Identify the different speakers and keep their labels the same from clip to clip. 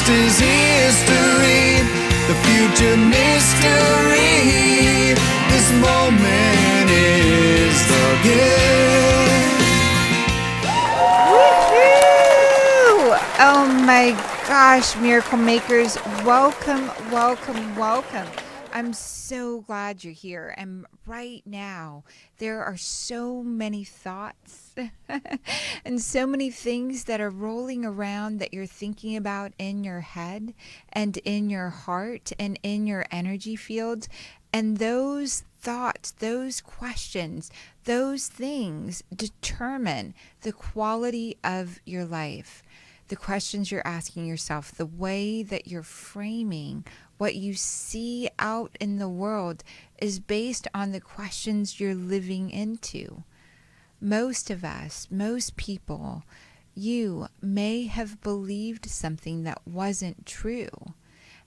Speaker 1: past is history, the future mystery. This moment is the gift.
Speaker 2: Woohoo! Oh my gosh, miracle makers, welcome, welcome, welcome. I'm so glad you're here. And right now, there are so many thoughts and so many things that are rolling around that you're thinking about in your head and in your heart and in your energy field. And those thoughts, those questions, those things determine the quality of your life. The questions you're asking yourself, the way that you're framing what you see out in the world is based on the questions you're living into. Most of us, most people, you may have believed something that wasn't true.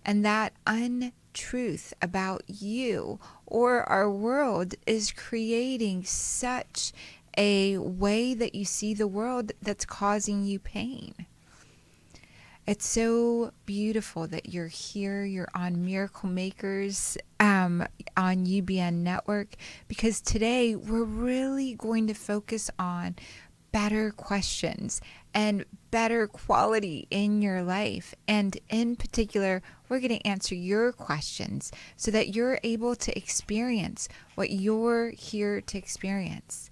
Speaker 2: And that untruth about you or our world is creating such a way that you see the world that's causing you pain. It's so beautiful that you're here. You're on Miracle Makers on UBN Network, because today we're really going to focus on better questions and better quality in your life. And in particular, we're going to answer your questions so that you're able to experience what you're here to experience.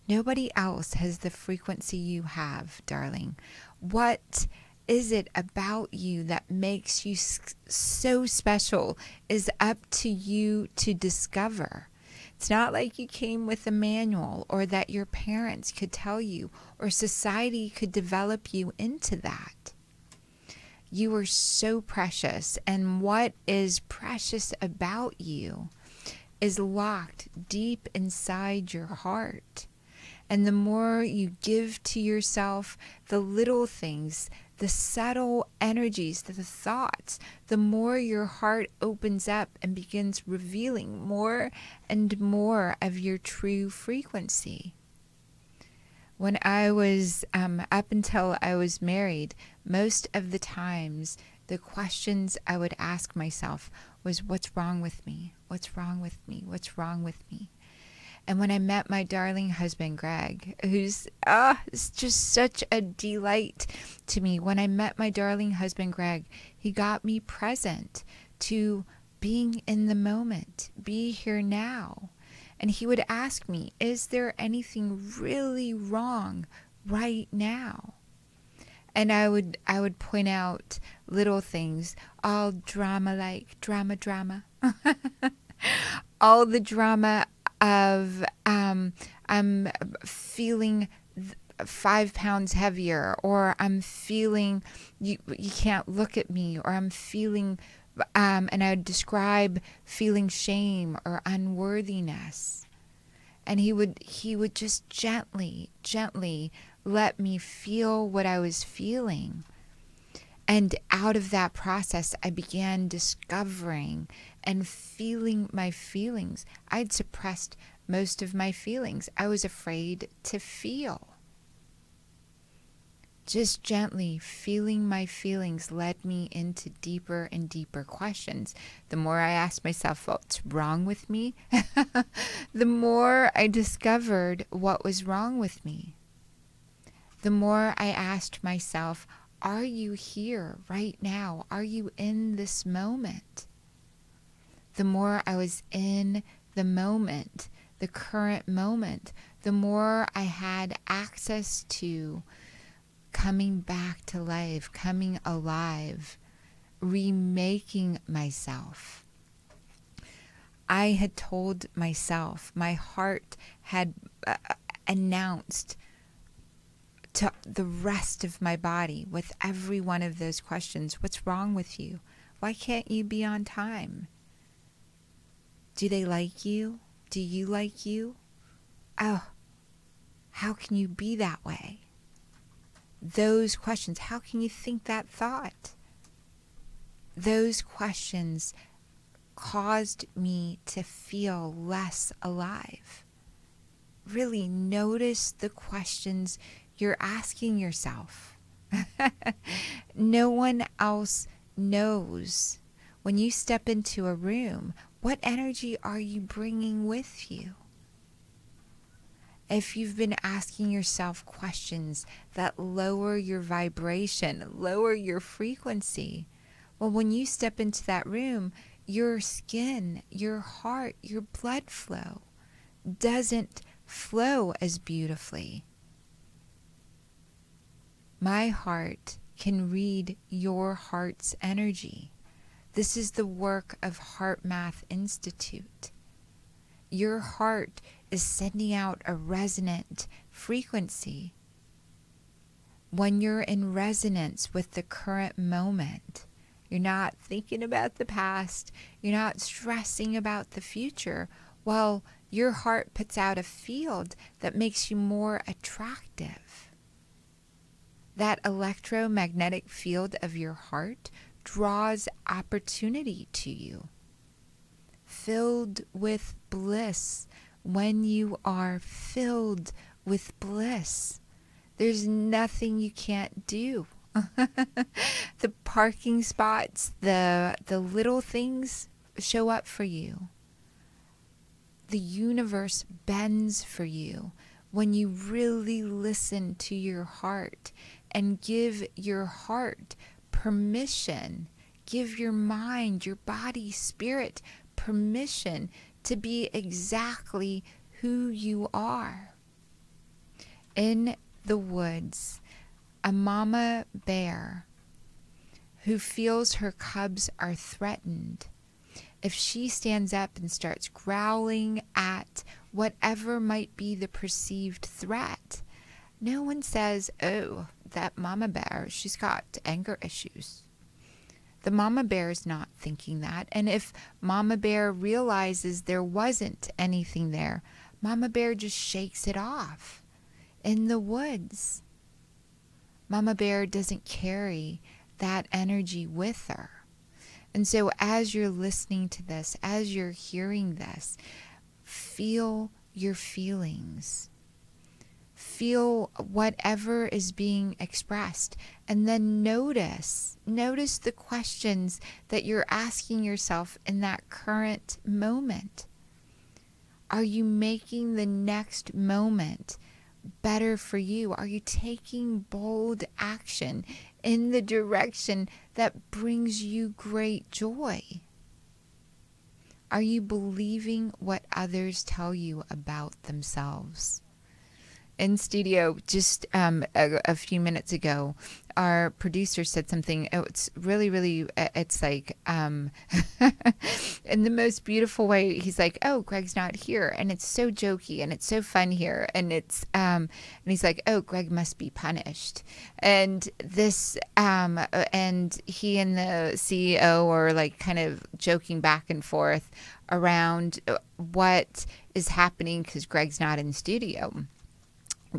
Speaker 2: Nobody else has the frequency you have, darling. What is it about you that makes you so special is up to you to discover. It's not like you came with a manual or that your parents could tell you or society could develop you into that. You are so precious, and what is precious about you is locked deep inside your heart. And the more you give to yourself, the little things, the subtle energies, the thoughts, the more your heart opens up and begins revealing more and more of your true frequency. When I was, up until I was married, most of the times, the questions I would ask myself was, what's wrong with me? What's wrong with me? What's wrong with me? And when I met my darling husband, Greg, who's is just such a delight to me. When I met my darling husband, Greg, he got me present to being in the moment, be here now. And he would ask me, is there anything really wrong right now? And I would point out little things, all drama, all the drama of I'm feeling 5 pounds heavier, or I'm feeling you can't look at me, or I'm feeling and I would describe feeling shame or unworthiness. And he would just gently let me feel what I was feeling. And out of that process, I began discovering and feeling my feelings. I'd suppressed most of my feelings. I was afraid to feel. Just gently feeling my feelings led me into deeper and deeper questions. The more I asked myself what's wrong with me, the more I discovered what was wrong with me. The more I asked myself, are you here right now? Are you in this moment? The more I was in the moment, the current moment, the more I had access to coming back to life, coming alive, remaking myself. I had told myself, my heart had announced to the rest of my body with every one of those questions, what's wrong with you? Why can't you be on time? Do they like you? Do you like you? Oh, how can you be that way? Those questions, how can you think that thought? Those questions caused me to feel less alive. Really notice the questions you're asking yourself. No one else knows when you step into a room, what energy are you bringing with you? If you've been asking yourself questions that lower your vibration, lower your frequency, well, when you step into that room, your skin, your heart, your blood flow doesn't flow as beautifully. My heart can read your heart's energy. This is the work of Heart Math Institute. Your heart is sending out a resonant frequency. When you're in resonance with the current moment, you're not thinking about the past, you're not stressing about the future. Well, your heart puts out a field that makes you more attractive. That electromagnetic field of your heart draws opportunity to you. Filled with bliss. When you are filled with bliss, there's nothing you can't do. The parking spots, the little things show up for you. The universe bends for you when you really listen to your heart and give your heart permission. Give your mind, your body, spirit permission to be exactly who you are. In the woods, a mama bear who feels her cubs are threatened, if she stands up and starts growling at whatever might be the perceived threat, no one says, oh, that mama bear, she's got anger issues. The mama bear is not thinking that. And if mama bear realizes there wasn't anything there, mama bear just shakes it off in the woods. Mama bear doesn't carry that energy with her. And so as you're listening to this, as you're hearing this, feel your feelings. Feel whatever is being expressed, and then notice the questions that you're asking yourself in that current moment. Are you making the next moment better for you? Are you taking bold action in the direction that brings you great joy? Are you believing what others tell you about themselves? In studio, just a few minutes ago, our producer said something. Oh, it's really, it's like, in the most beautiful way. He's like, "Oh, Greg's not here," and it's so jokey and it's so fun here, and it's and he's like, "Oh, Greg must be punished," and this and he and the CEO are like kind of joking back and forth around what is happening because Greg's not in studio.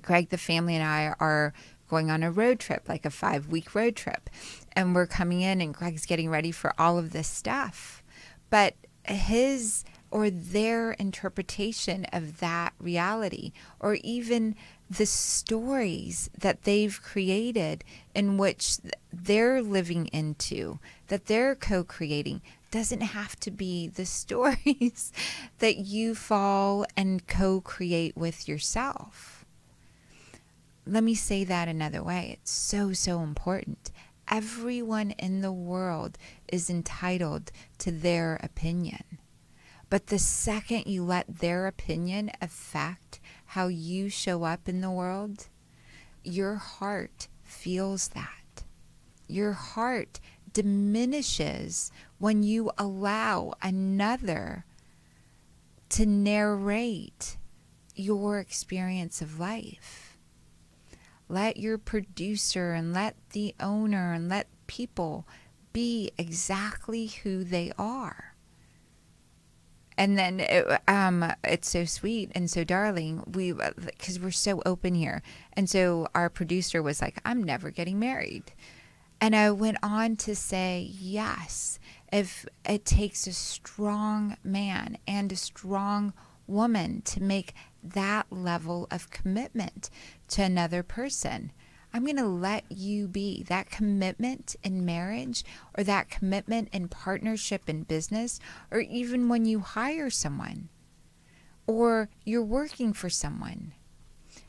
Speaker 2: Greg, the family, and I are going on a road trip, like a 5-week road trip. And we're coming in and Greg's getting ready for all of this stuff. But his or their interpretation of that reality, or even the stories that they've created in which they're living into, that they're co-creating, doesn't have to be the stories that you fall and co-create with yourself. Let me say that another way. It's so important. Everyone in the world is entitled to their opinion. But the second you let their opinion affect how you show up in the world, your heart feels that. Your heart diminishes when you allow another to narrate your experience of life. Let your producer and let the owner and let people be exactly who they are. And then it's so sweet and so darling, because we're so open here. And so our producer was like, I'm never getting married. And I went on to say, yes, if it takes a strong man and a strong woman to make that level of commitment to another person, I'm going to let you be. That commitment in marriage, or that commitment in partnership in business, or even when you hire someone or you're working for someone,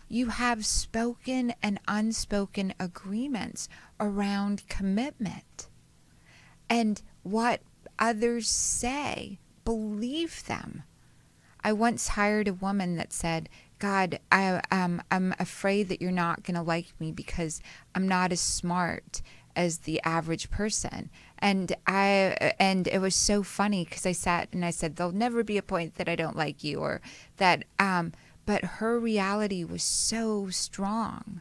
Speaker 2: you have spoken and unspoken agreements around commitment. And what others say, believe them. I once hired a woman that said, God, I'm afraid that you're not going to like me because I'm not as smart as the average person. And it was so funny because I sat and I said, there'll never be a point that I don't like you, or that, but her reality was so strong.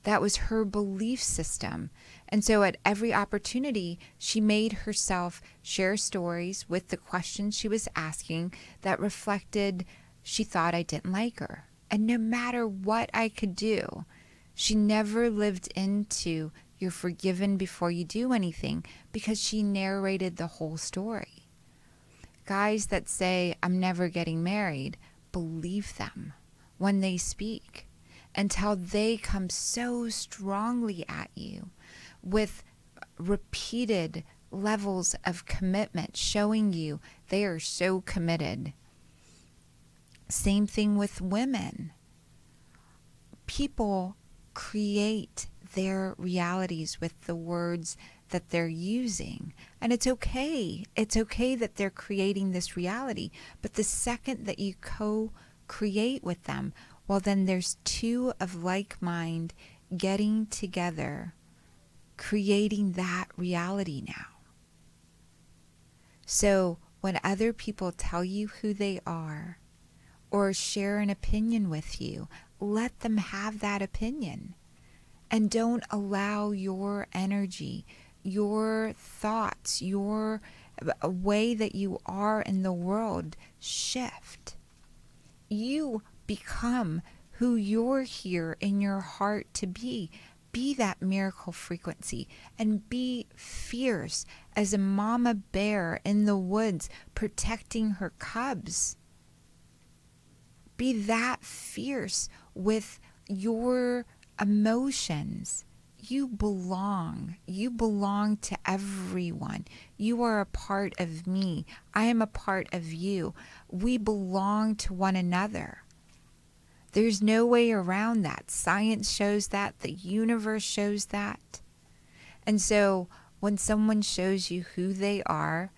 Speaker 2: That was her belief system. And so at every opportunity, she made herself share stories with the questions she was asking that reflected she thought I didn't like her. And no matter what I could do, she never lived into you're forgiven before you do anything, because she narrated the whole story. Guys that say, I'm never getting married, believe them when they speak, until they come so strongly at you with repeated levels of commitment, showing you they are so committed. Same thing with women. People create their realities with the words that they're using. And it's okay. It's okay that they're creating this reality. But the second that you co-create with them, well, then there's two of like mind getting together, creating that reality now. So when other people tell you who they are or share an opinion with you, let them have that opinion. And don't allow your energy, your thoughts, your way that you are in the world shift. You become who you're here in your heart to be. Be that miracle frequency and be fierce as a mama bear in the woods protecting her cubs. Be that fierce with your emotions. You belong. You belong to everyone. You are a part of me. I am a part of you. We belong to one another. There's no way around that. Science shows that. The universe shows that. And so when someone shows you who they are,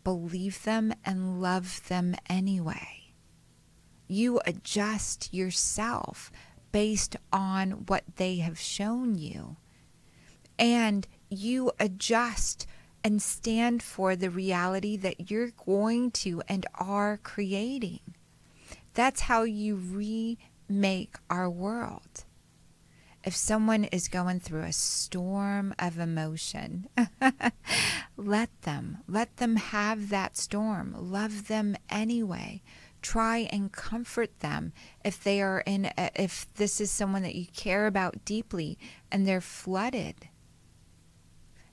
Speaker 2: believe them and love them anyway. You adjust yourself based on what they have shown you. And you adjust and stand for the reality that you're going to and are creating. That's how you remake our world. If someone is going through a storm of emotion, let them have that storm. Love them anyway. Try and comfort them if they are if this is someone that you care about deeply and they're flooded.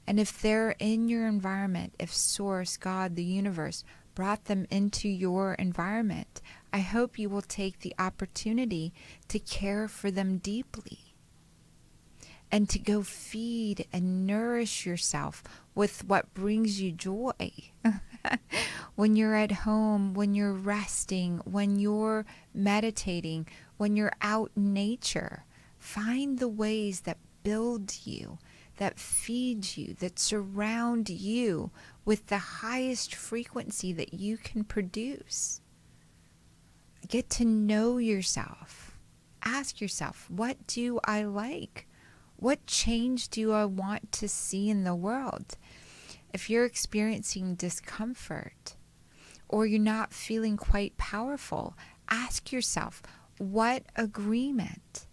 Speaker 2: And if they're in your environment, if Source, God, the universe, brought them into your environment, I hope you will take the opportunity to care for them deeply and to go feed and nourish yourself with what brings you joy. When you're at home, when you're resting, when you're meditating, when you're out in nature, find the ways that build you, that feed you, that surround you with the highest frequency that you can produce. Get to know yourself. Ask yourself, what do I like? What change do I want to see in the world? If you're experiencing discomfort or you're not feeling quite powerful, ask yourself, what agreement,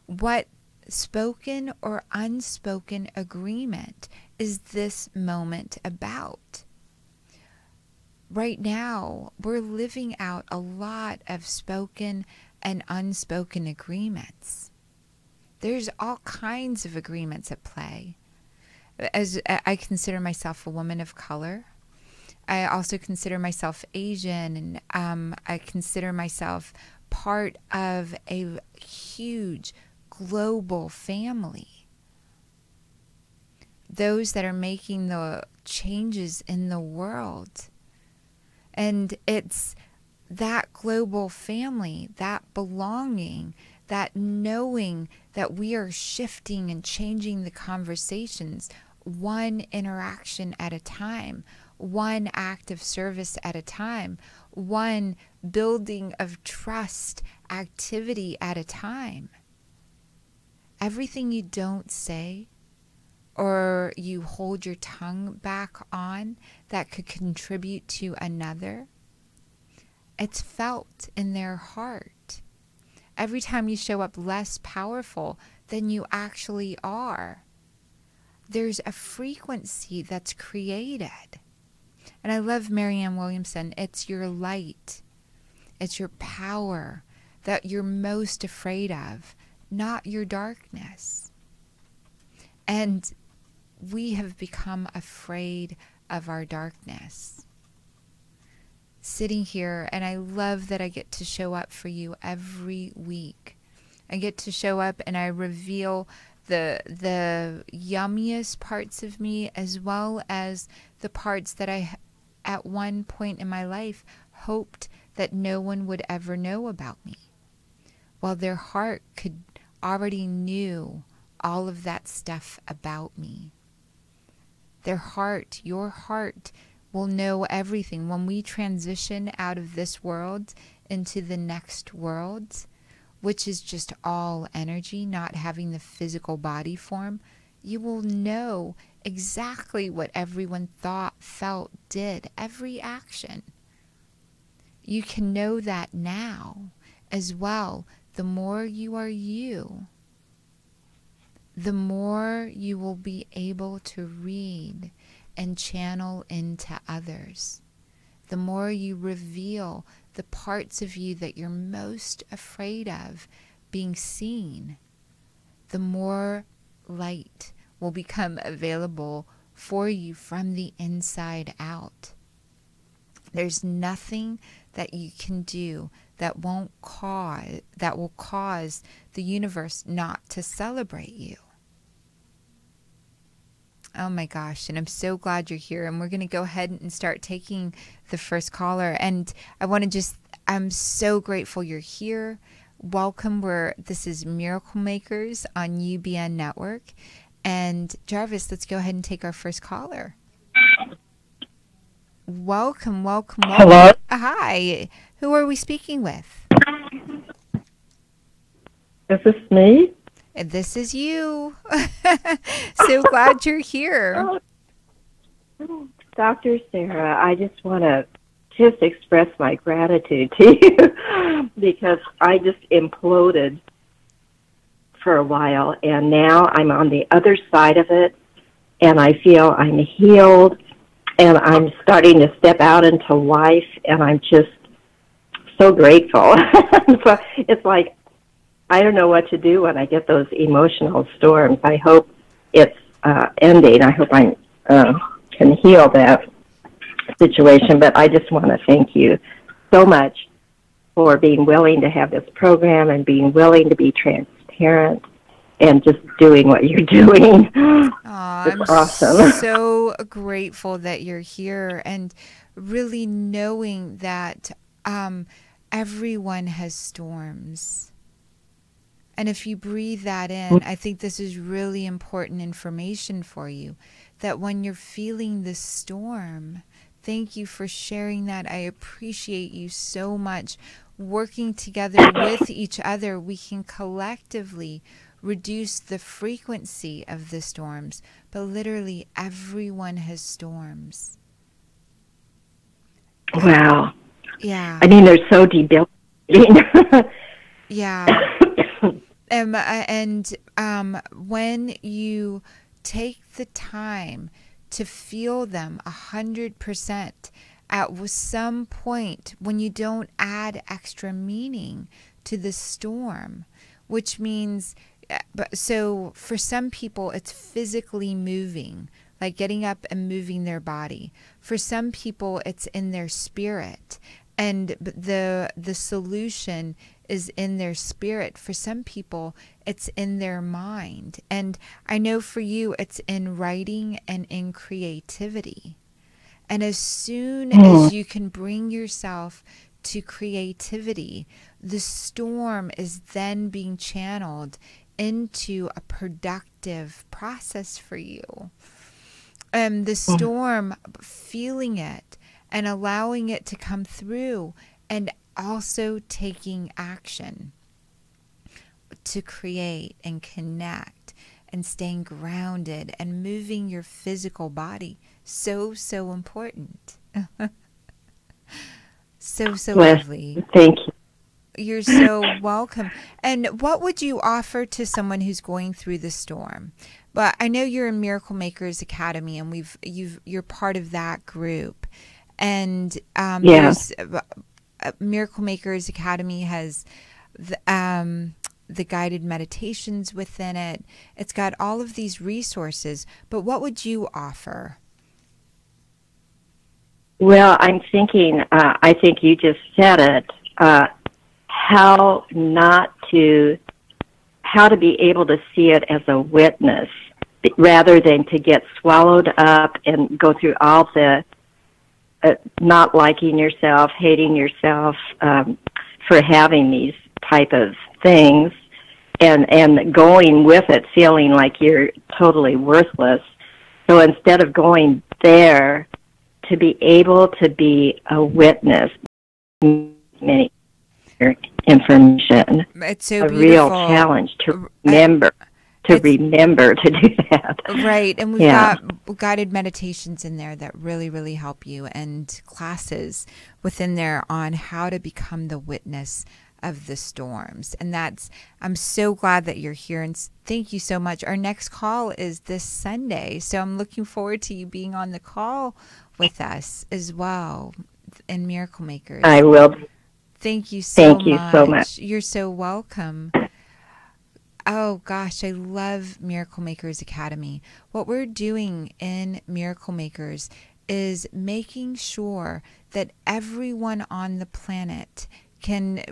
Speaker 2: what spoken or unspoken agreement is this moment about? Right now, we're living out a lot of spoken and unspoken agreements. There's all kinds of agreements at play. As I consider myself a woman of color, I also consider myself Asian, and I consider myself part of a huge global family. Those that are making the changes in the world. And it's that global family, that belonging, that knowing that we are shifting and changing the conversations one interaction at a time, one act of service at a time, one building of trust activity at a time. Everything you don't say or you hold your tongue back on that could contribute to another, it's felt in their heart. Every time you show up less powerful than you actually are, there's a frequency that's created. And I love Marianne Williamson. It's your light. It's your power that you're most afraid of, not your darkness. And we have become afraid of our darkness. Sitting here, and I love that I get to show up for you every week. I get to show up and I reveal the yummiest parts of me, as well as the parts that I at one point in my life hoped that no one would ever know about me, while their heart could already knew all of that stuff about me. Their heart, your heart, will know everything. When we transition out of this world into the next world, which is just all energy, not having the physical body form, you will know exactly what everyone thought, felt, did, every action. You can know that now as well. The more you are you, the more you will be able to read and channel into others. The more you reveal the parts of you that you're most afraid of being seen, the more light will become available for you from the inside out. There's nothing that you can do that will cause the universe not to celebrate you. Oh my gosh, and I'm so glad you're here. And we're going to go ahead and start taking the first caller. And I'm so grateful you're here. Welcome. This is Miracle Makers on UBN Network. And Jarvis, let's go ahead and take our first caller. Welcome.
Speaker 3: Hello?
Speaker 2: Hi. Who are we speaking with?
Speaker 3: Is this me?
Speaker 2: This is you. So glad you're here.
Speaker 3: Dr. Sarah, I just want to express my gratitude to you because I just imploded for a while, and now I'm on the other side of it, and I feel I'm healed, and I'm starting to step out into life, and I'm just so grateful. So it's like, I don't know what to do when I get those emotional storms. I hope it's ending. I hope I can heal that situation. But I just want to thank you so much for being willing to have this program and being willing to be transparent and just doing what you're doing.
Speaker 2: I'm
Speaker 3: awesome.
Speaker 2: So grateful that you're here, and really knowing that everyone has storms. And if you breathe that in, I think this is really important information for you, that when you're feeling the storm, thank you for sharing that. I appreciate you so much. Working together with each other, we can collectively reduce the frequency of the storms. But literally, everyone has storms.
Speaker 3: Wow.
Speaker 2: Yeah.
Speaker 3: I mean, they're so debilitating.
Speaker 2: Yeah. And when you take the time to feel them 100%, at some point when you don't add extra meaning to the storm, which means, so for some people it's physically moving, like getting up and moving their body. For some people it's in their spirit. And the solution is in their spirit. For some people, it's in their mind. And I know for you, it's in writing and in creativity. And as soon as you can bring yourself to creativity, the storm is then being channeled into a productive process for you. The storm, feeling it and allowing it to come through, and also taking action to create and connect and staying grounded and moving your physical body. So important. So lovely.
Speaker 3: Thank you.
Speaker 2: You're so welcome. And what would you offer to someone who's going through the storm? But I know you're in Miracle Makers Academy, and you're part of that group. And there's Miracle Makers Academy has the guided meditations within it. It's got all of these resources. But what would you offer?
Speaker 3: Well, I'm thinking, I think you just said it, how to be able to see it as a witness rather than to get swallowed up and go through all the not liking yourself, hating yourself for having these type of things, and going with it, feeling like you're totally worthless. So instead of going there, to be able to be a witness, many information.
Speaker 2: It's so
Speaker 3: a
Speaker 2: beautiful.
Speaker 3: Real challenge to remember to do that.
Speaker 2: Right, and we've got guided meditations in there that really, really help you, and classes within there on how to become the witness of the storms. And I'm so glad that you're here, and thank you so much. Our next call is this Sunday, so I'm looking forward to you being on the call with us as well in Miracle Makers.
Speaker 3: I will.
Speaker 2: Thank you so much.
Speaker 3: Thank you so much.
Speaker 2: You're so welcome. Oh gosh, I love Miracle Makers Academy. What we're doing in Miracle Makers is making sure that everyone on the planet can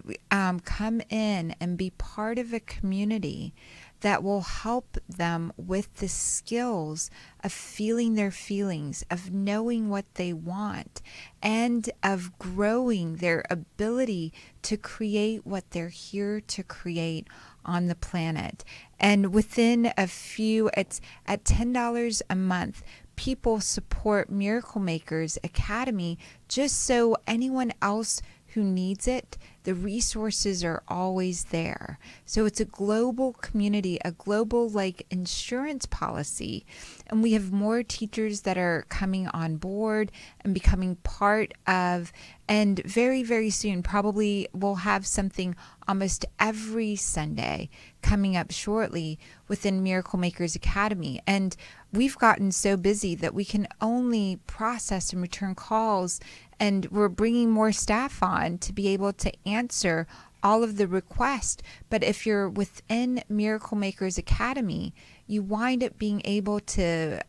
Speaker 2: come in and be part of a community that will help them with the skills of feeling their feelings, of knowing what they want, and of growing their ability to create what they're here to create on the planet. And within it's at $10 a month, people support Miracle Makers Academy just so anyone else who needs it, the resources are always there. So it's a global community, a global insurance policy. And we have more teachers that are coming on board and becoming part of, and very, very soon, probably we'll have something almost every Sunday coming up shortly within Miracle Makers Academy. And we've gotten so busy that we can only process and return calls, and we're bringing more staff on to be able to answer all of the requests. But if you're within Miracle Makers Academy, you wind up being able to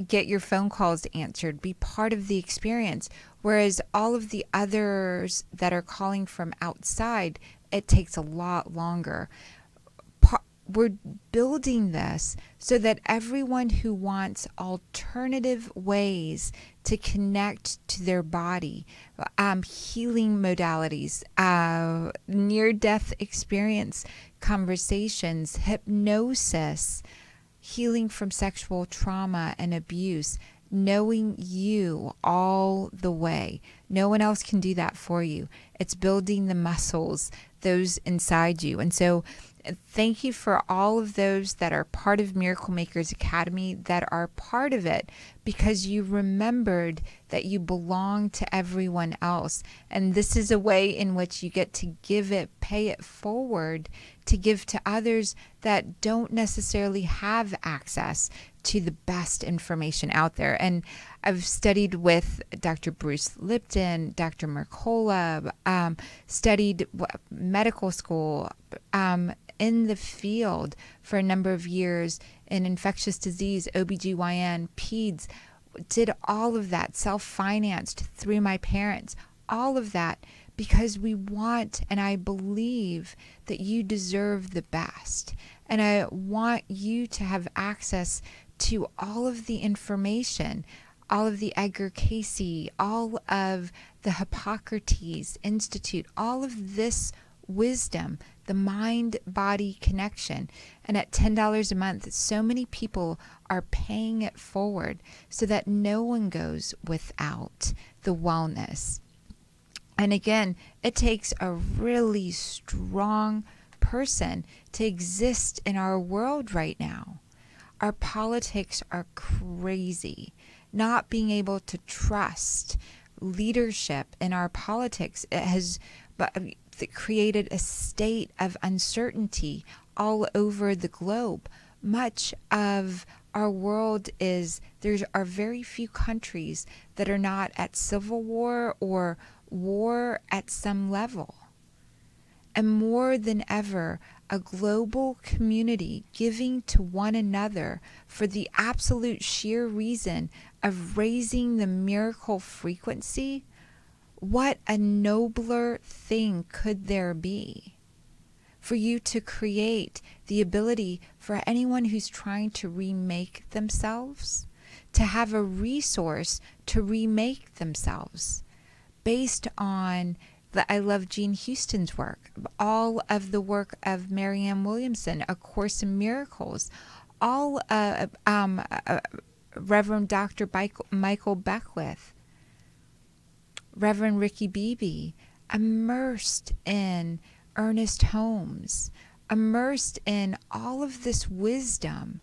Speaker 2: get your phone calls answered, be part of the experience. Whereas all of the others that are calling from outside, it takes a lot longer. We're building this so that everyone who wants alternative ways to connect to their body, healing modalities, near-death experience conversations, hypnosis, healing from sexual trauma and abuse, knowing you all the way. No one else can do that for you. It's building the muscles, those inside you. And so thank you for all of those that are part of Miracle Makers Academy, that are part of it because you remembered that you belong to everyone else. And this is a way in which you get to give it, pay it forward, to give to others that don't necessarily have access to the best information out there. And I've studied with Dr. Bruce Lipton, Dr. Mercola, studied medical school, in the field for a number of years in infectious disease, OBGYN, peds, did all of that, self-financed through my parents, all of that because we want, and I believe that you deserve the best. And I want you to have access to all of the information, all of the Edgar Cayce, all of the Hippocrates Institute, all of this wisdom, the mind-body connection. And at $10 a month, so many people are paying it forward so that no one goes without the wellness. And again, it takes a really strong person to exist in our world right now. Our politics are crazy. Not being able to trust leadership in our politics, it has created a state of uncertainty all over the globe. Much of our world there are very few countries that are not at civil war or war at some level. And more than ever, a global community giving to one another for the absolute sheer reason of raising the miracle frequency. What a nobler thing could there be? For you to create the ability for anyone who's trying to remake themselves to have a resource to remake themselves based on I love Jean Houston's work, all of the work of Marianne Williamson, A Course in Miracles, all Reverend Dr. Michael Beckwith, Reverend Ricky Beebe, immersed in Ernest Holmes, immersed in all of this wisdom.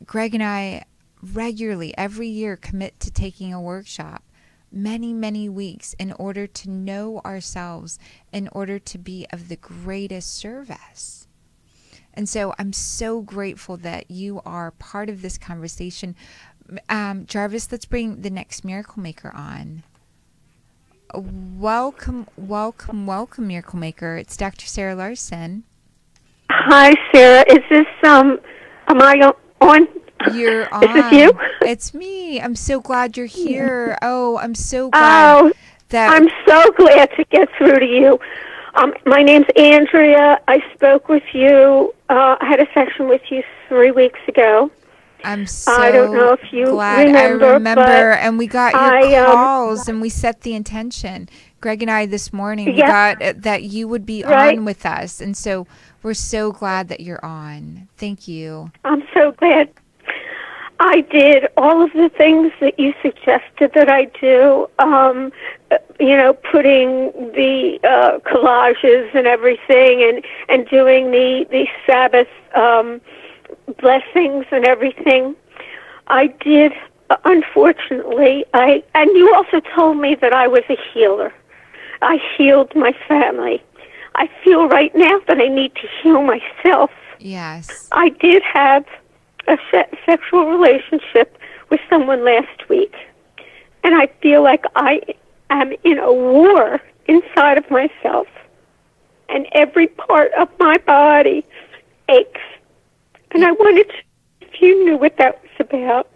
Speaker 2: Greg and I regularly, every year, commit to taking a workshop, many weeks, in order to know ourselves, in order to be of the greatest service. And so I'm so grateful that you are part of this conversation. Jarvis, let's bring the next Miracle Maker on. Welcome, Miracle Maker. It's Dr. Sarah Larsen.
Speaker 4: Hi, Sarah. Is this, am I on?
Speaker 2: You're on.
Speaker 4: Is this you?
Speaker 2: It's me. I'm so glad you're here. Oh, I'm so glad that...
Speaker 4: I'm so glad to get through to you. My name's Andrea. I spoke with you. I had a session with you 3 weeks ago.
Speaker 2: I'm so
Speaker 4: I don't know if you
Speaker 2: glad
Speaker 4: remember,
Speaker 2: I remember, and we got your calls, and we set the intention. Greg and I this morning, we got that you would be on with us, and so we're so glad that you're on. Thank you.
Speaker 4: I'm so glad. I did all of the things that you suggested that I do, putting the collages and everything, and doing the Sabbath blessings and everything. I did, unfortunately, and you also told me that I was a healer. I healed my family. I feel right now that I need to heal myself.
Speaker 2: Yes.
Speaker 4: I did have a sexual relationship with someone last week, and I feel like I am in a war inside of myself, and every part of my body aches. And I wanted to, if you knew what that was about.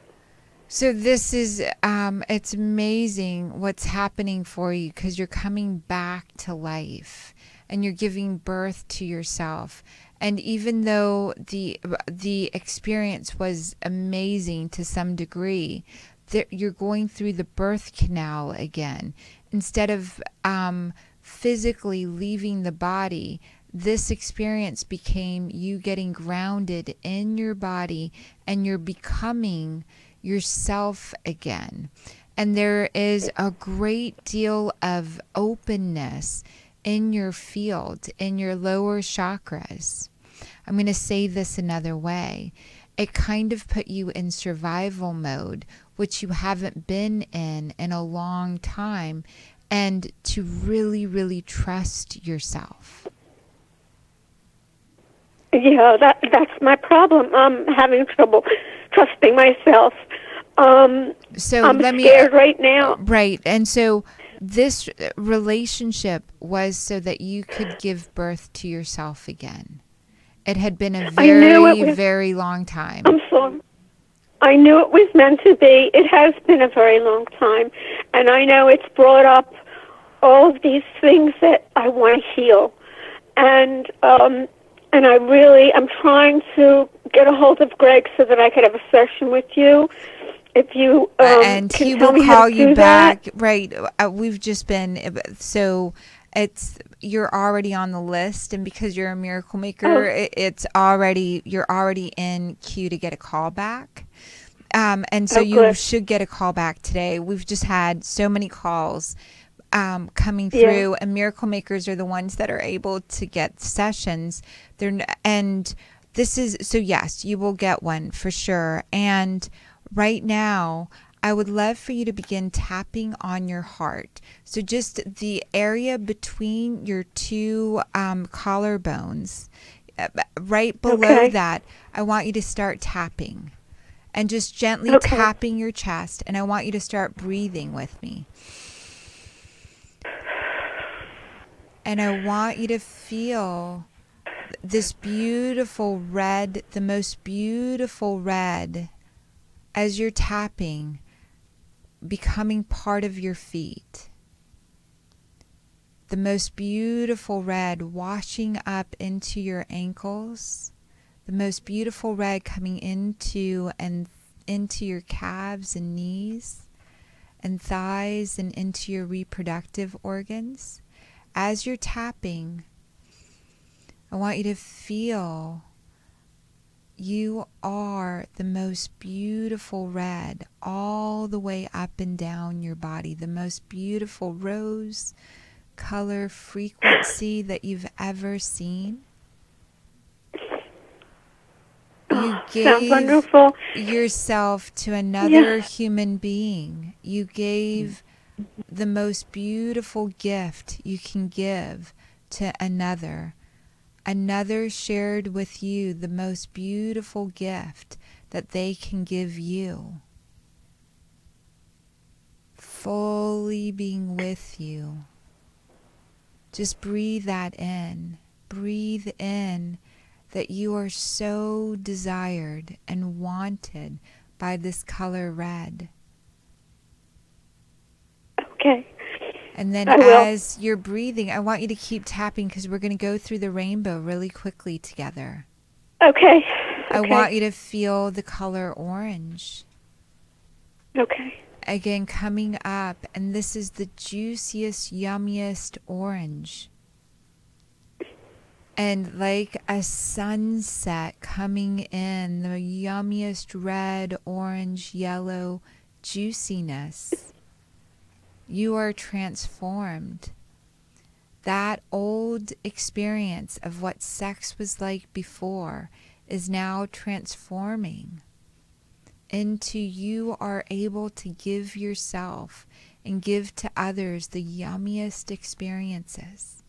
Speaker 2: So this is, it's amazing what's happening for you, because you're coming back to life and you're giving birth to yourself. And even though the experience was amazing to some degree, you're going through the birth canal again. Instead of physically leaving the body, this experience became you getting grounded in your body, and you're becoming yourself again. And there is a great deal of openness in your field, in your lower chakras. I'm going to say this another way. It kind of put you in survival mode, which you haven't been in a long time, and to really, really trust yourself.
Speaker 4: Yeah, that's my problem. I'm having trouble trusting myself.
Speaker 2: So
Speaker 4: I'm scared right now.
Speaker 2: Right. And so this relationship was so that you could give birth to yourself again. It had been a very long time.
Speaker 4: I'm sorry. I knew it was meant to be. It has been a very long time. And I know it's brought up all of these things that I want to heal. And I'm trying to get a hold of Greg so that I could have a session with you. If you
Speaker 2: and
Speaker 4: can
Speaker 2: he
Speaker 4: tell
Speaker 2: will
Speaker 4: me how
Speaker 2: call
Speaker 4: to
Speaker 2: you
Speaker 4: do
Speaker 2: back,
Speaker 4: that.
Speaker 2: right? We've just been so you're already on the list, and because you're a miracle maker, you're already in queue to get a call back. And so you
Speaker 4: Good.
Speaker 2: should get a call back today. We've just had so many calls coming through, and miracle makers are the ones that are able to get sessions. And this is so yes, you will get one for sure. And right now, I would love for you to begin tapping on your heart. So just the area between your two collarbones, right below that, I want you to start tapping. And just gently tapping your chest. And I want you to start breathing with me. And I want you to feel this beautiful red, the most beautiful red, as you're tapping, becoming part of your feet. The most beautiful red washing up into your ankles. The most beautiful red coming into your calves and knees and thighs and into your reproductive organs. As you're tapping, I want you to feel you are the most beautiful red all the way up and down your body, the most beautiful rose color frequency that you've ever seen. You gave yourself to another human being. You gave the most beautiful gift you can give to another. Another shared with you the most beautiful gift that they can give you. Fully being with you. Just breathe that in. Breathe in that you are so desired and wanted by this color red.
Speaker 4: Okay.
Speaker 2: And then as you're breathing, I want you to keep tapping because we're going to go through the rainbow really quickly together.
Speaker 4: Okay.
Speaker 2: I want you to feel the color orange.
Speaker 4: Okay.
Speaker 2: Again, coming up, and this is the juiciest, yummiest orange. And like a sunset coming in, the yummiest red, orange, yellow juiciness. You are transformed. That old experience of what sex was like before is now transforming into you are able to give yourself and give to others the yummiest experiences.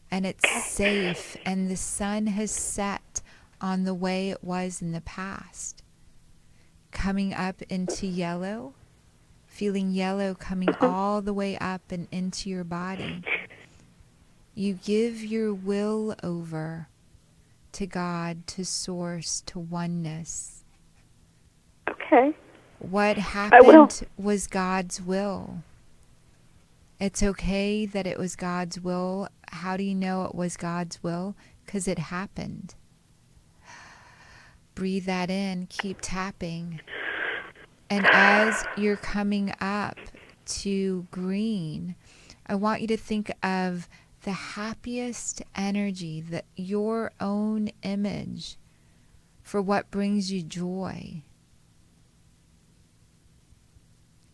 Speaker 2: And it's safe, and the sun has set on the way it was in the past. Coming up into yellow, feeling yellow coming all the way up and into your body. You give your will over to God, to Source, to oneness.
Speaker 4: Okay.
Speaker 2: What happened was God's will. It's okay that it was God's will. How do you know it was God's will? Because it happened. Breathe that in. Keep tapping. And as you're coming up to green, I want you to think of the happiest energy, that your own image for what brings you joy.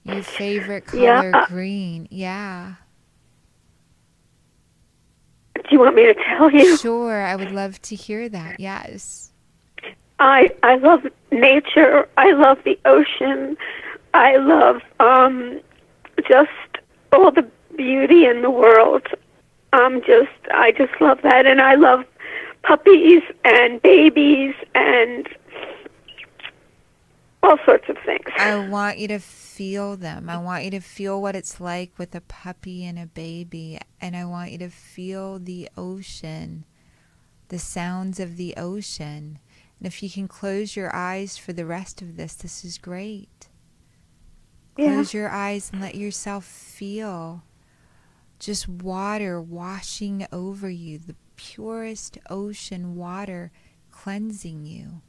Speaker 2: Your favorite color, green. Yeah.
Speaker 4: Do you want me to tell you?
Speaker 2: Sure, I would love to hear that. Yes.
Speaker 4: I love nature. I love the ocean. I love just all the beauty in the world. I just love that, and I love puppies and babies and all sorts of things.
Speaker 2: I want you to feel them. I want you to feel what it's like with a puppy and a baby, and I want you to feel the ocean, the sounds of the ocean. And if you can close your eyes for the rest of this, this is great. Close your eyes and let yourself feel Just water washing over you, the purest ocean water cleansing you.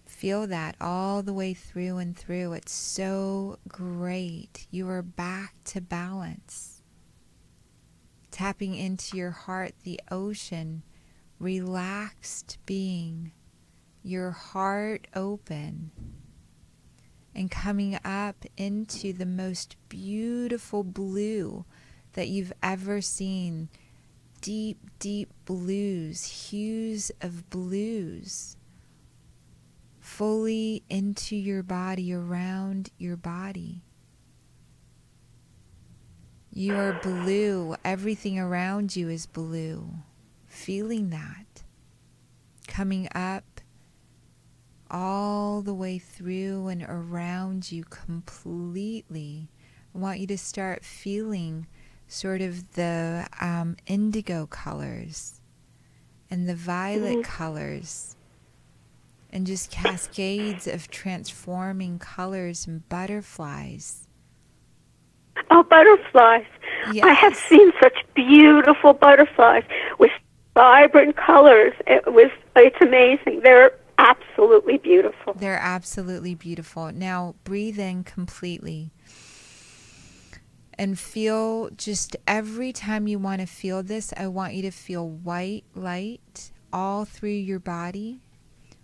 Speaker 2: Feel that all the way through and through. It's so great. You are back to balance. Tapping into your heart, the ocean, relaxed being, your heart open, and coming up into the most beautiful blue that you've ever seen. Deep, deep blues, hues of blues, fully into your body, around your body. You are blue. Everything around you is blue. Feeling that. Coming up all the way through and around you completely. I want you to start feeling sort of the indigo colors and the violet colors, and just cascades of transforming colors and butterflies.
Speaker 4: Oh, butterflies.
Speaker 2: Yes.
Speaker 4: I have seen such beautiful butterflies with vibrant colors. It's amazing. They're absolutely beautiful.
Speaker 2: They're absolutely beautiful. Now breathe in completely and feel, just every time you want to feel this, I want you to feel white light all through your body.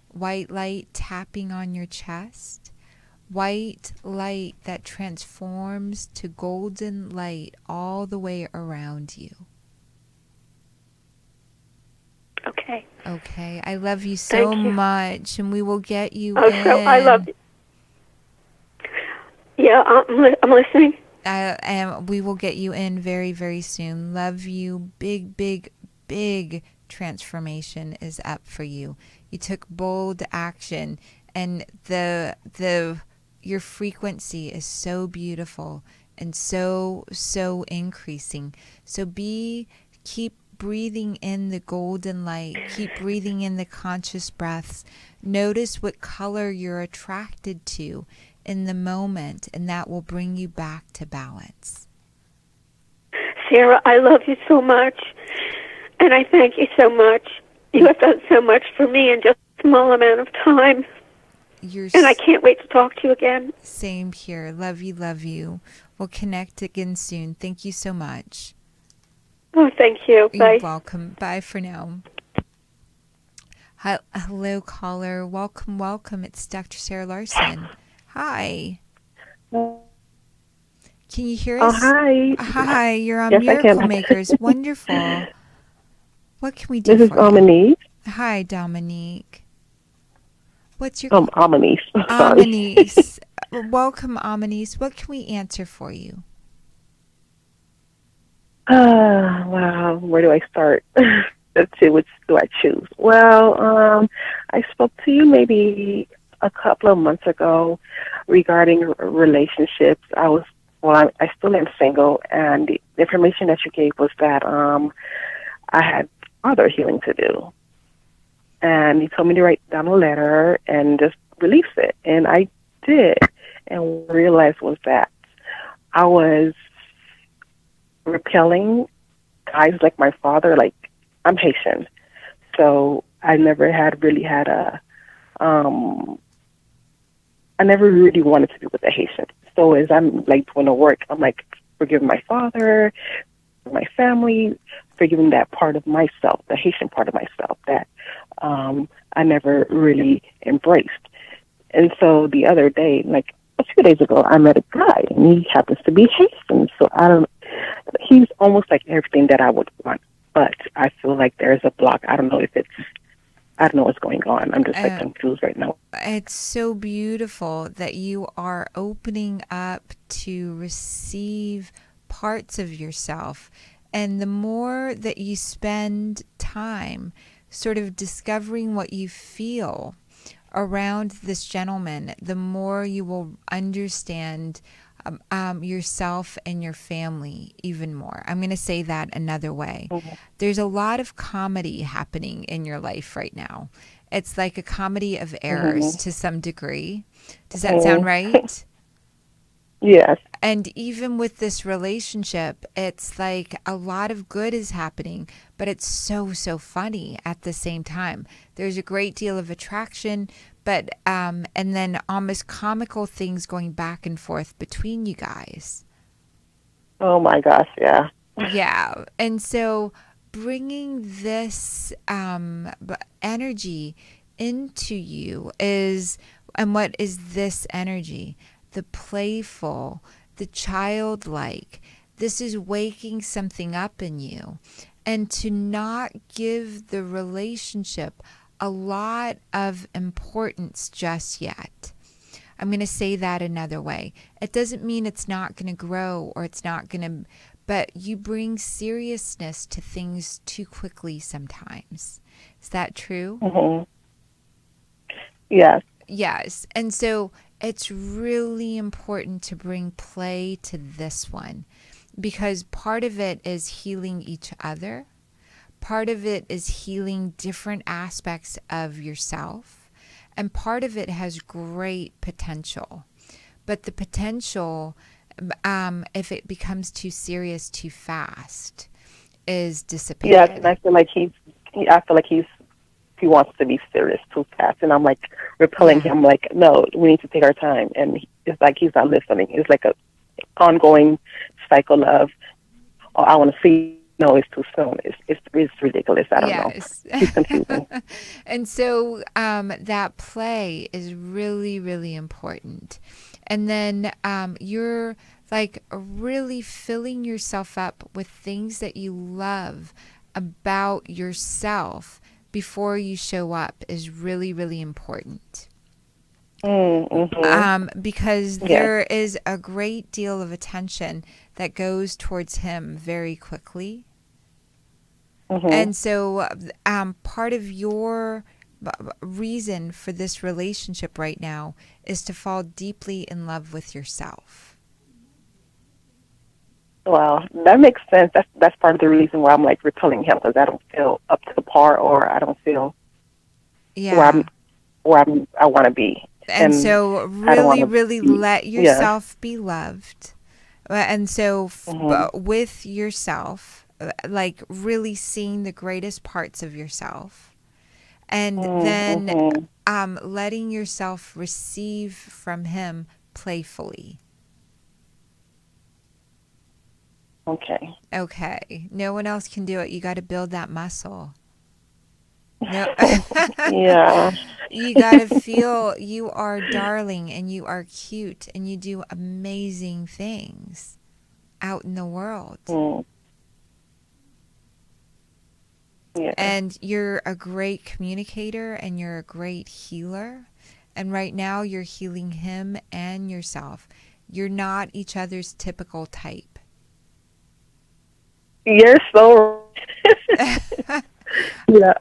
Speaker 2: White light tapping on your chest. White light that transforms to golden light all the way around you.
Speaker 4: Okay.
Speaker 2: Okay. I love you so much, and we will get you in.
Speaker 4: So I love you. Yeah, I'm listening.
Speaker 2: And we will get you in very, very soon. Love you. Big, big, big transformation is up for you. You took bold action, and your frequency is so beautiful and so increasing. So keep breathing in the golden light. Keep breathing in the conscious breaths. Notice what color you're attracted to in the moment, and that will bring you back to balance.
Speaker 4: Sarah, I love you so much, and I thank you so much. You have done so much for me in just a small amount of time. And I can't wait to talk to you again.
Speaker 2: Same here. Love you, love you. We'll connect again soon. Thank you so much.
Speaker 4: Oh, thank you. Bye.
Speaker 2: You're welcome. Bye for now. Hello, caller. Welcome, welcome. It's Dr. Sarah Larsen. Hi. Can you hear us?
Speaker 3: Oh, hi.
Speaker 2: Hi, you're on
Speaker 3: Yes,
Speaker 2: Miracle Makers. Wonderful. What can we do
Speaker 3: This is
Speaker 2: for you?
Speaker 3: Dominique.
Speaker 2: Hi, Dominique. What's your...
Speaker 3: Amanice.
Speaker 2: Amanice. Welcome, Amanice. What can we answer for you?
Speaker 3: Wow. Where do I start? Let's see, which do I choose? Well, I spoke to you maybe a couple of months ago regarding relationships. I still am single, and the information that you gave was that I had other healing to do. And you told me to write down a letter and just release it. And I did. And what I realized was that I was repelling guys like my father. Like, I'm Haitian. So I never really had I never really wanted to be with a Haitian. So as I'm like doing the work, I'm like forgiving my father, my family, forgiving that part of myself, the Haitian part of myself that I never really embraced. And so the other day, like a few days ago, I met a guy, and he happens to be Haitian. So he's almost like everything that I would want, but I feel like there's a block. I don't know what's going on. I'm just like confused right now.
Speaker 2: It's so beautiful that you are opening up to receive parts of yourself. And the more that you spend time sort of discovering what you feel around this gentleman, the more you will understand yourself and your family even more. I'm going to say that another way. Mm-hmm. There's a lot of comedy happening in your life right now. It's like a comedy of errors to some degree. Does that sound right?
Speaker 5: Yes.
Speaker 2: And even with this relationship, it's like a lot of good is happening, but it's so, so funny at the same time. There's a great deal of attraction, but, and then almost comical things going back and forth between you guys.
Speaker 5: Oh my gosh, yeah.
Speaker 2: Yeah. And so bringing this energy into you is, and what is this energy? The playful, the childlike. This is waking something up in you. And to not give the relationship a lot of importance just yet. I'm going to say that another way. It doesn't mean it's not going to grow or it's not going to, but you bring seriousness to things too quickly sometimes. Is that true?
Speaker 5: Mm-hmm. Yes.
Speaker 2: Yes. And so it's really important to bring play to this one, because part of it is healing each other. Part of it is healing different aspects of yourself. And part of it has great potential. But the potential, if it becomes too serious too fast, is dissipated.
Speaker 5: Yes, and I feel like he wants to be serious too fast, and I'm like repelling him. Like, no, we need to take our time, and it's like he's not listening. It's like a ongoing cycle of, oh, I want to see. No, it's too soon. It's ridiculous. I don't know. He's confusing.
Speaker 2: And so that play is really, really important. And then you're like really filling yourself up with things that you love about yourself before you show up is really, really important.
Speaker 5: Mm-hmm.
Speaker 2: Because there is a great deal of attention that goes towards him very quickly. Mm-hmm. And so part of your reason for this relationship right now is to fall deeply in love with yourself.
Speaker 5: Well, that makes sense. That's part of the reason why I'm like repelling him, because I don't feel up to the par, or I don't feel where I want to be.
Speaker 2: And so really let yourself be loved. And so with yourself, like really seeing the greatest parts of yourself, and then letting yourself receive from him playfully. Okay. No one else can do it. You got to build that muscle. No.
Speaker 5: Yeah.
Speaker 2: You got to feel you are darling and you are cute and you do amazing things out in the world.
Speaker 5: Yeah.
Speaker 2: And you're a great communicator and you're a great healer. And right now you're healing him and yourself. You're not each other's typical type.
Speaker 5: You're so yeah.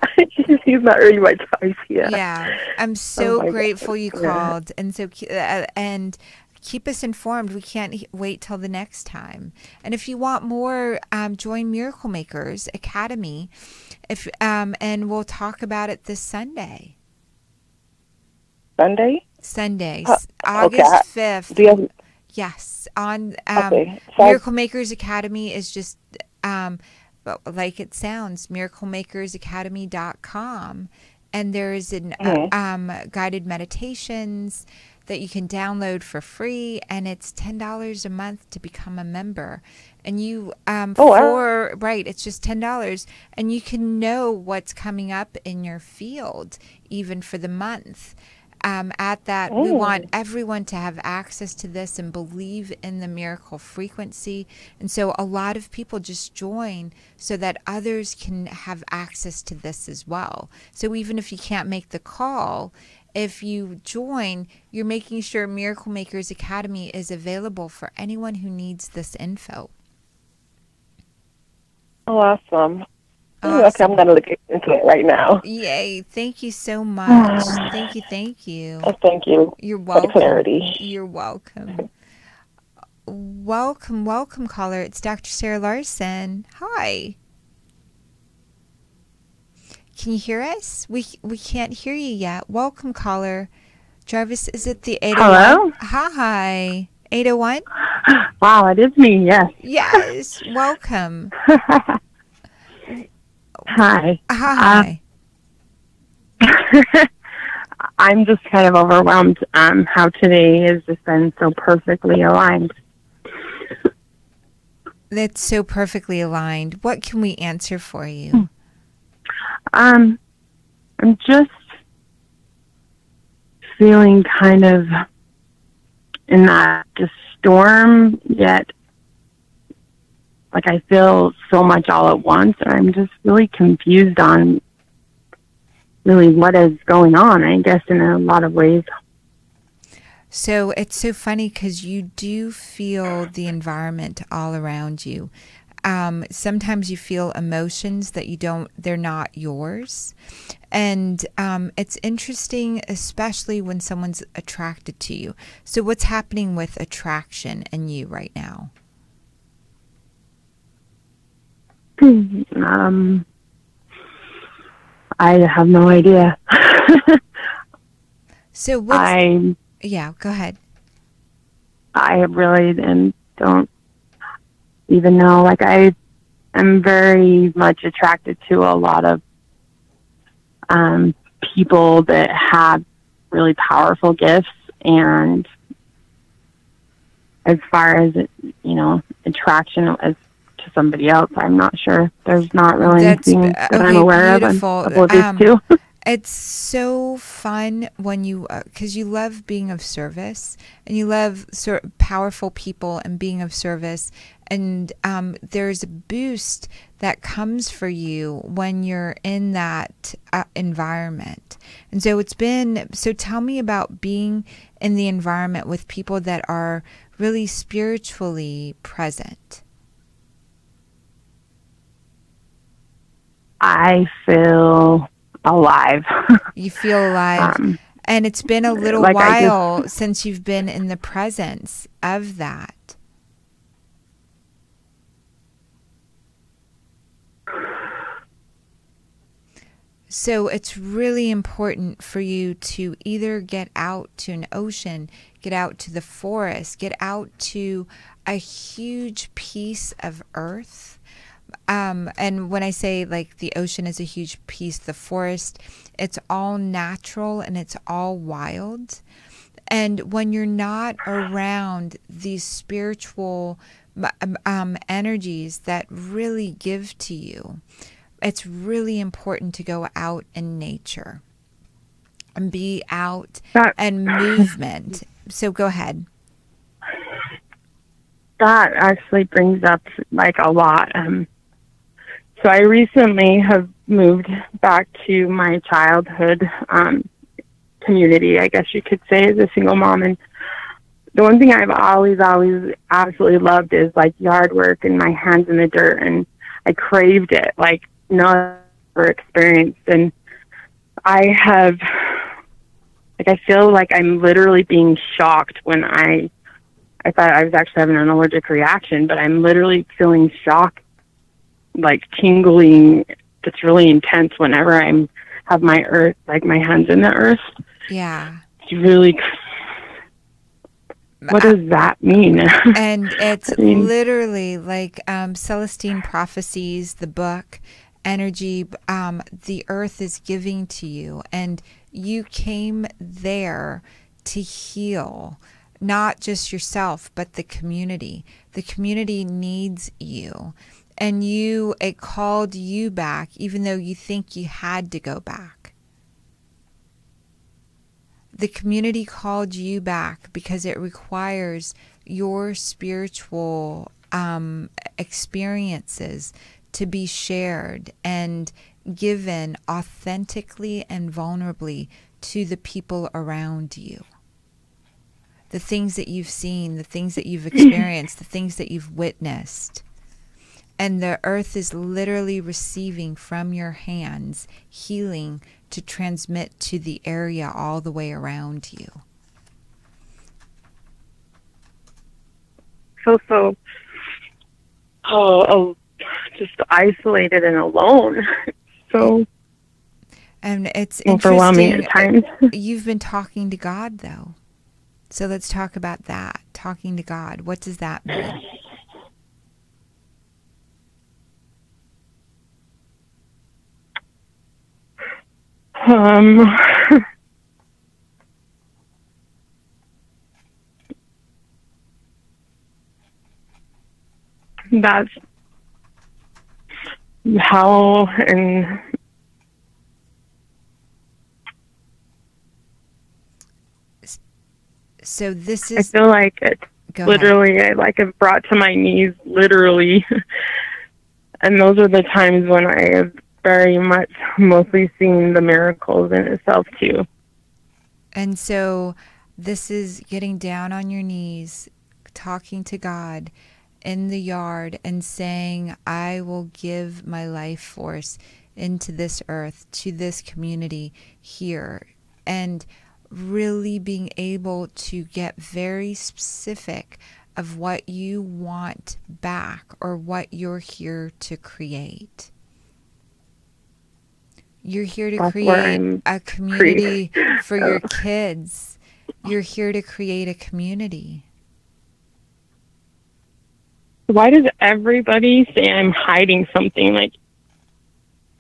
Speaker 5: He's not really my type.
Speaker 2: Yeah. I'm so grateful you called, and so and keep us informed. We can't wait till the next time. And if you want more, join Miracle Makers Academy. And we'll talk about it this Sunday.
Speaker 5: Sunday,
Speaker 2: August 5th. Yes, on Miracle Makers Academy is just like it sounds, miraclemakersacademy.com, and there's an guided meditations that you can download for free, and it's $10 a month to become a member. And you it's just $10, and you can know what's coming up in your field even for the month. At that, we want everyone to have access to this and believe in the miracle frequency. And so a lot of people just join so that others can have access to this as well. So even if you can't make the call, if you join, you're making sure Miracle Makers Academy is available for anyone who needs this info.
Speaker 5: Oh, awesome. Okay, I'm going to look into it right now.
Speaker 2: Yay. Thank you so much. Thank you.
Speaker 5: Oh, thank you.
Speaker 2: You're welcome.
Speaker 5: For the clarity.
Speaker 2: You're welcome. Welcome, caller. It's Dr. Sarah Larsen. Hi. Can you hear us? We can't hear you yet. Welcome, caller. Jarvis, is it the 801?
Speaker 6: Hello?
Speaker 2: Hi. 801?
Speaker 5: Wow, it is me, yes.
Speaker 2: Yes. Welcome.
Speaker 5: Hi.
Speaker 2: Hi.
Speaker 5: I'm just kind of overwhelmed how today has just been so perfectly aligned.
Speaker 2: That's so perfectly aligned. What can we answer for you?
Speaker 5: I'm just feeling kind of in that just storm, yet like I feel so much all at once, and I'm just really confused on really what is going on, I guess, in a lot of ways.
Speaker 2: So it's so funny because you do feel the environment all around you. Sometimes you feel emotions that they're not yours. And it's interesting, especially when someone's attracted to you. So what's happening with attraction in you right now?
Speaker 5: I have no idea.
Speaker 2: So yeah, go ahead.
Speaker 5: I really don't even know. Like, I am very much attracted to a lot of people that have really powerful gifts, and as far as attraction as to somebody else, I'm not sure. There's not really anything that I'm aware
Speaker 2: beautiful.
Speaker 5: of. I'm oblivious to.
Speaker 2: It's so fun when you, because you love being of service, and you love sort of powerful people and being of service. And there's a boost that comes for you when you're in that environment. And so so tell me about being in the environment with people that are really spiritually present.
Speaker 5: I feel alive.
Speaker 2: You feel alive. And it's been a little while since you've been in the presence of that. So it's really important for you to either get out to an ocean, get out to the forest, get out to a huge piece of earth. And when I say like the ocean is a huge piece, the forest, it's all natural and it's all wild. And when you're not around these spiritual energies that really give to you, it's really important to go out in nature and be out and movement. So go ahead.
Speaker 5: That actually brings up like a lot. So I recently have moved back to my childhood community, I guess you could say, as a single mom. And the one thing I've always absolutely loved is like yard work and my hands in the dirt. And I craved it like no other experience. And I feel like I'm literally being shocked when I thought I was actually having an allergic reaction, but I'm literally feeling shock, like tingling. It's really intense whenever have my earth, like my hands in the earth.
Speaker 2: Yeah.
Speaker 5: It's really, what does that mean?
Speaker 2: And it's literally like Celestine Prophecies, the book, energy, the earth is giving to you, and you came there to heal. Not just yourself, but the community. The community needs you. And it called you back, even though you think you had to go back. The community called you back because it requires your spiritual experiences to be shared and given authentically and vulnerably to the people around you. The things that you've seen, the things that you've experienced, the things that you've witnessed. And the earth is literally receiving from your hands healing to transmit to the area all the way around you.
Speaker 5: Just isolated and alone. So,
Speaker 2: and it's
Speaker 5: overwhelming
Speaker 2: interesting.
Speaker 5: at times.
Speaker 2: You've been talking to God, though. So let's talk about that. Talking to God. What does that mean?
Speaker 6: That's how, and
Speaker 2: so this
Speaker 6: I
Speaker 2: is,
Speaker 6: feel like it's
Speaker 2: go
Speaker 6: literally, I like have brought to my knees, literally. And those are the times when I have very much mostly seen the miracles in itself too.
Speaker 2: And so this is getting down on your knees, talking to God in the yard and saying, I will give my life force into this earth, to this community here. And really being able to get very specific of what you want back or what you're here to create. You're here to
Speaker 6: That's
Speaker 2: create a community for your kids. You're here to create a community.
Speaker 6: Why does everybody say I'm hiding something? Like,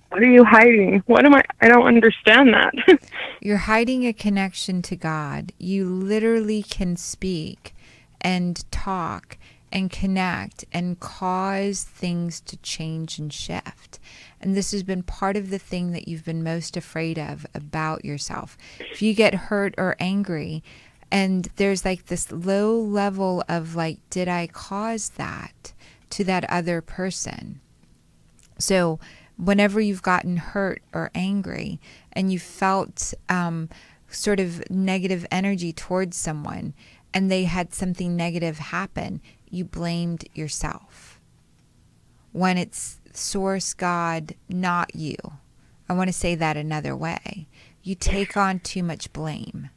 Speaker 6: what are you hiding? What am I don't understand that.
Speaker 2: You're hiding a connection to God. You literally can speak and talk and connect and cause things to change and shift. And this has been part of the thing that you've been most afraid of about yourself. If you get hurt or angry and there's like this low level of like, did I cause that to that other person? So whenever you've gotten hurt or angry and you felt sort of negative energy towards someone and they had something negative happen, you blamed yourself. When it's source, God, not you. I want to say that another way. You take on too much blame.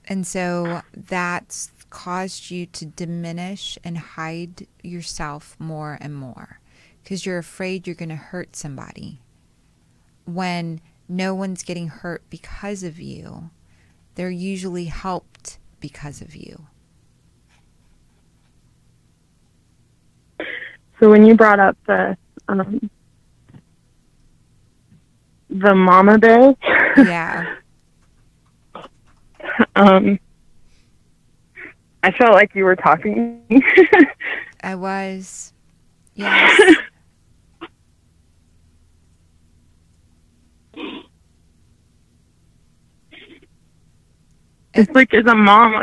Speaker 2: And so that's caused you to diminish and hide yourself more and more because you're afraid you're going to hurt somebody. When no one's getting hurt because of you, they're usually helped because of you.
Speaker 6: So when you brought up the mama bear,
Speaker 2: Yeah.
Speaker 6: I felt like you were talking.
Speaker 2: I was. Yes.
Speaker 6: It's like as a mom,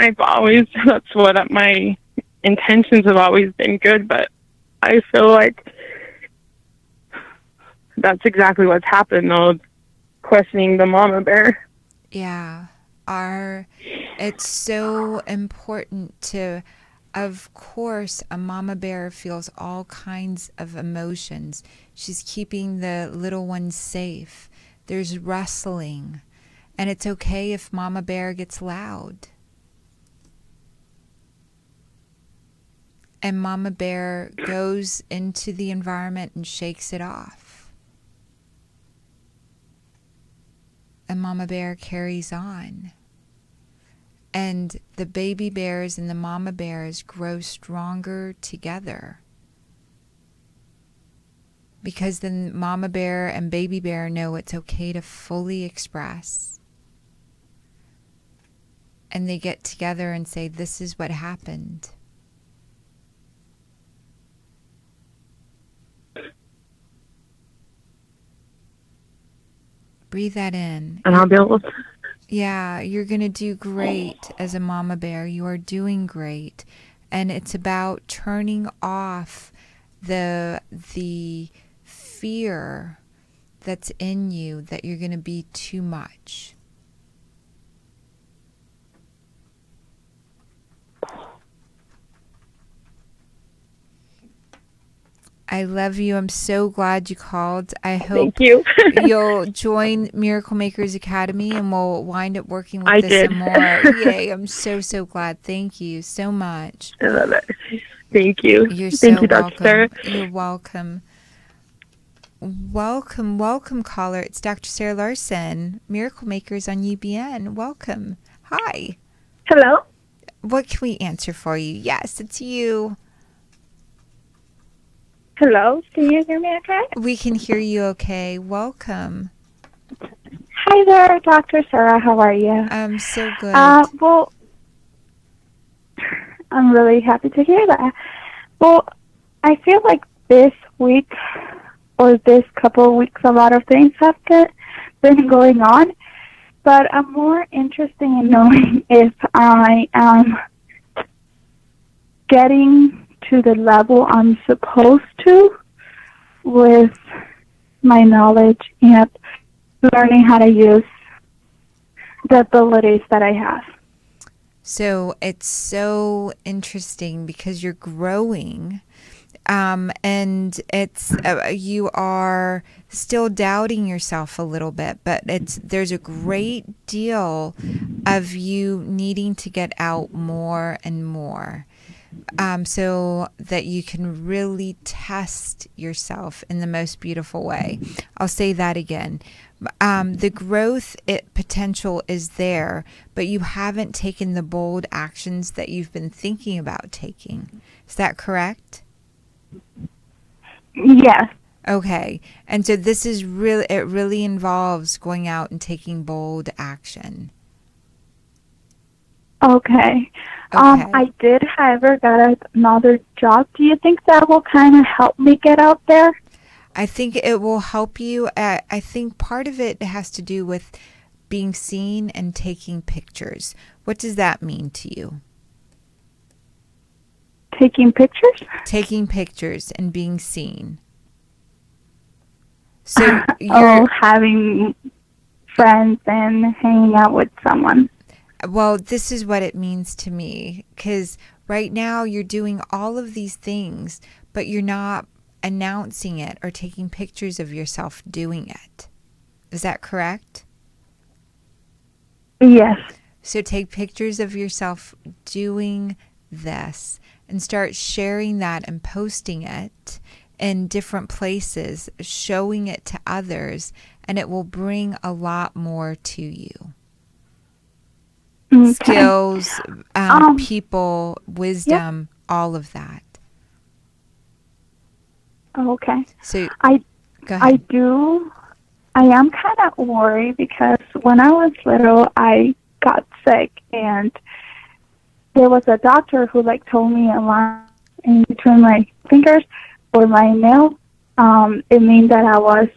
Speaker 6: that's what my intentions have always been good, but I feel like that's exactly what's happened though, questioning the mama bear.
Speaker 2: Yeah. It's so important to, of course, a mama bear feels all kinds of emotions. She's keeping the little ones safe. There's wrestling. And it's okay if mama bear gets loud. And mama bear goes into the environment and shakes it off. And mama bear carries on. And the baby bears and the mama bears grow stronger together. Because then mama bear and baby bear know it's okay to fully express. And they get together and say, this is what happened. Breathe that in.
Speaker 6: And I'll be able to...
Speaker 2: Yeah, you're going to do great as a mama bear. You are doing great. And it's about turning off the fear that's in you that you're going to be too much. I love you. I'm so glad you called. I hope you'll join Miracle Makers Academy and we'll wind up working with some more. Yay. I'm so glad. Thank you so much.
Speaker 6: I love it. Thank you.
Speaker 2: You're
Speaker 6: Thank
Speaker 2: so
Speaker 6: you, Dr. Sarah.
Speaker 2: welcome. You're welcome. Welcome, caller. It's Dr. Sarah Larsen, Miracle Makers on UBN. Welcome. Hi.
Speaker 7: Hello?
Speaker 2: What can we answer for you? Yes, it's you.
Speaker 7: Hello? Can you hear me okay?
Speaker 2: We can hear you okay. Welcome.
Speaker 7: Hi there, Dr. Sarah. How are you?
Speaker 2: I'm so good.
Speaker 7: Well, I'm really happy to hear that. Well, I feel like this week or this couple of weeks, a lot of things have been going on, but I'm more interested in knowing if I am getting to the level I'm supposed to with my knowledge and learning how to use the abilities that I have.
Speaker 2: So it's so interesting because you're growing, and it's you are still doubting yourself a little bit, but there's a great deal of you needing to get out more and more. So that you can really test yourself in the most beautiful way. I'll say that again. The growth potential is there, but you haven't taken the bold actions that you've been thinking about taking. Is that correct?
Speaker 7: Yes.
Speaker 2: Okay. And so this is it really involves going out and taking bold action.
Speaker 7: Okay.
Speaker 2: Okay.
Speaker 7: I did, however, got another job. Do you think that will kind of help me get out there?
Speaker 2: I think it will help you. I think part of it has to do with being seen and taking pictures. What does that mean to you?
Speaker 7: Taking pictures?
Speaker 2: Taking pictures and being seen. So you're
Speaker 7: having friends and hanging out with someone.
Speaker 2: Well, this is what it means to me, because right now you're doing all of these things, but you're not announcing it or taking pictures of yourself doing it. Is that correct?
Speaker 7: Yes.
Speaker 2: So take pictures of yourself doing this and start sharing that and posting it in different places, showing it to others, and it will bring a lot more to you.
Speaker 7: Okay.
Speaker 2: Skills, people, wisdom, all of that.
Speaker 7: Okay.
Speaker 2: So
Speaker 7: I
Speaker 2: go ahead.
Speaker 7: I am kind of worried because when I was little, I got sick, and there was a doctor who told me a line in between my fingers or my nail. It means that I was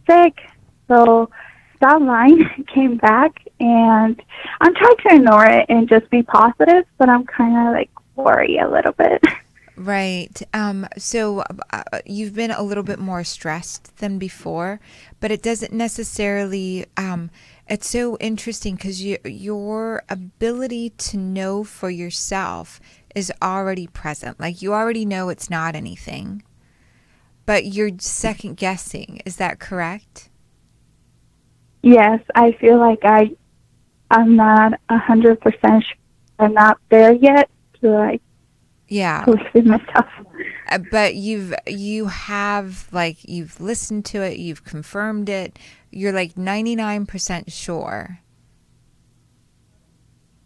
Speaker 7: sick. So that line came back, and I'm trying to ignore it and just be positive, but I'm kind of worried a little bit.
Speaker 2: Right. So you've been a little bit more stressed than before, but it doesn't necessarily, it's so interesting because your ability to know for yourself is already present. You already know it's not anything, but you're second guessing. Is that correct?
Speaker 7: Yes, I feel like I'm not 100% sure. I'm not there yet to believe in myself.
Speaker 2: But you have you've listened to it, you've confirmed it. You're 99% sure.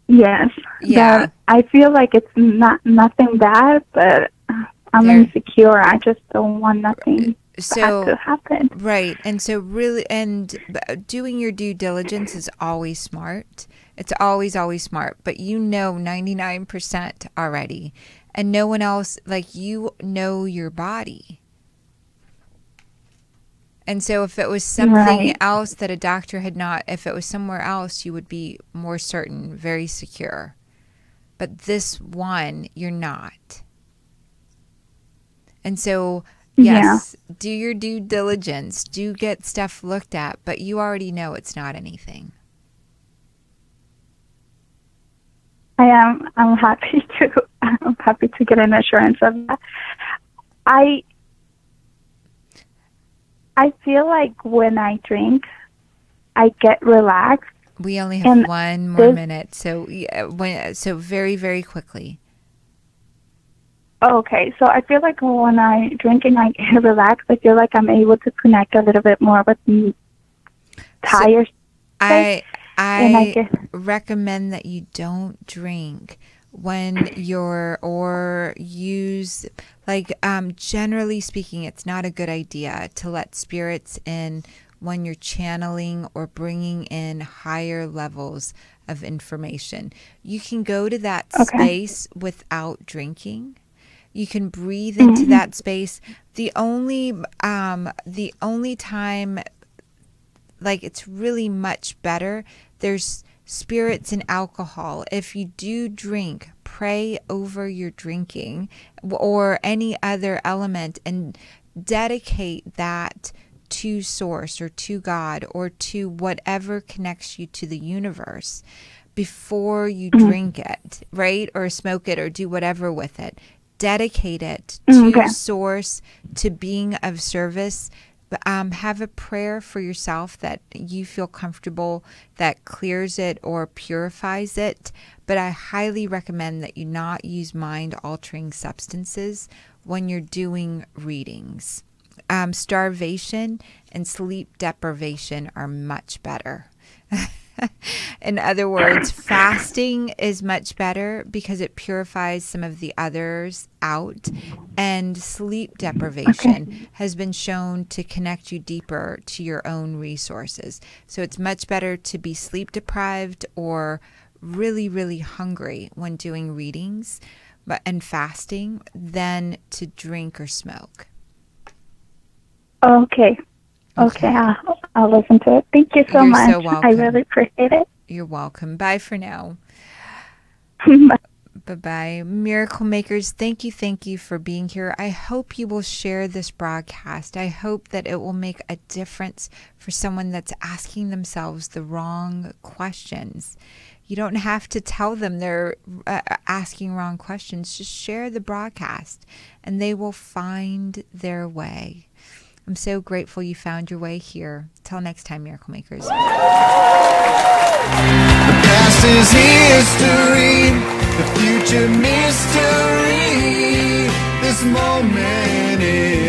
Speaker 7: Yes.
Speaker 2: Yeah.
Speaker 7: But I feel like it's nothing bad, but I'm insecure. I just don't want nothing bad to happen.
Speaker 2: Right. And so really, and doing your due diligence is always smart. It's always, always smart. But 99% already. And no one else, you know your body. And so if it was something else that a doctor had not, if it was somewhere else, you would be more certain, very secure. But this one, you're not. And so, yes, do your due diligence, do get stuff looked at, but you already know it's not anything.
Speaker 7: I'm happy to get an assurance of that. I feel like when I drink, I get relaxed.
Speaker 2: We only have one more minute, so so very, very quickly.
Speaker 7: Okay, so I feel like when I drink and I get relaxed, I feel like I'm able to connect a little bit more with the higher state.
Speaker 2: I recommend that you don't drink when you're, or use, like, generally speaking, it's not a good idea to let spirits in when you're channeling or bringing in higher levels of information. You can go to that space without drinking. You can breathe into that space. The only time, like, it's really much better, there's spirits and alcohol. If you do drink, pray over your drinking or any other element and dedicate that to source or to God or to whatever connects you to the universe before you drink it, right? Or smoke it or do whatever with it. Dedicate it to source, to being of service. Have a prayer for yourself that you feel comfortable, that clears it or purifies it. But I highly recommend that you not use mind-altering substances when you're doing readings. Starvation and sleep deprivation are much better. In other words, fasting is much better because it purifies some of the others out, and sleep deprivation has been shown to connect you deeper to your own resources. So it's much better to be sleep deprived or really, really hungry when doing readings and fasting than to drink or smoke.
Speaker 7: Okay. I'll listen to it. Thank you so much.
Speaker 2: You're so welcome.
Speaker 7: I really appreciate it.
Speaker 2: You're welcome. Bye for now.
Speaker 7: Bye.
Speaker 2: Bye-bye. Miracle Makers, thank you for being here. I hope you will share this broadcast. I hope that it will make a difference for someone that's asking themselves the wrong questions. You don't have to tell them they're asking wrong questions. Just share the broadcast and they will find their way. I'm so grateful you found your way here. Till next time, Miracle Makers.
Speaker 1: The past is history, the future mystery. This moment is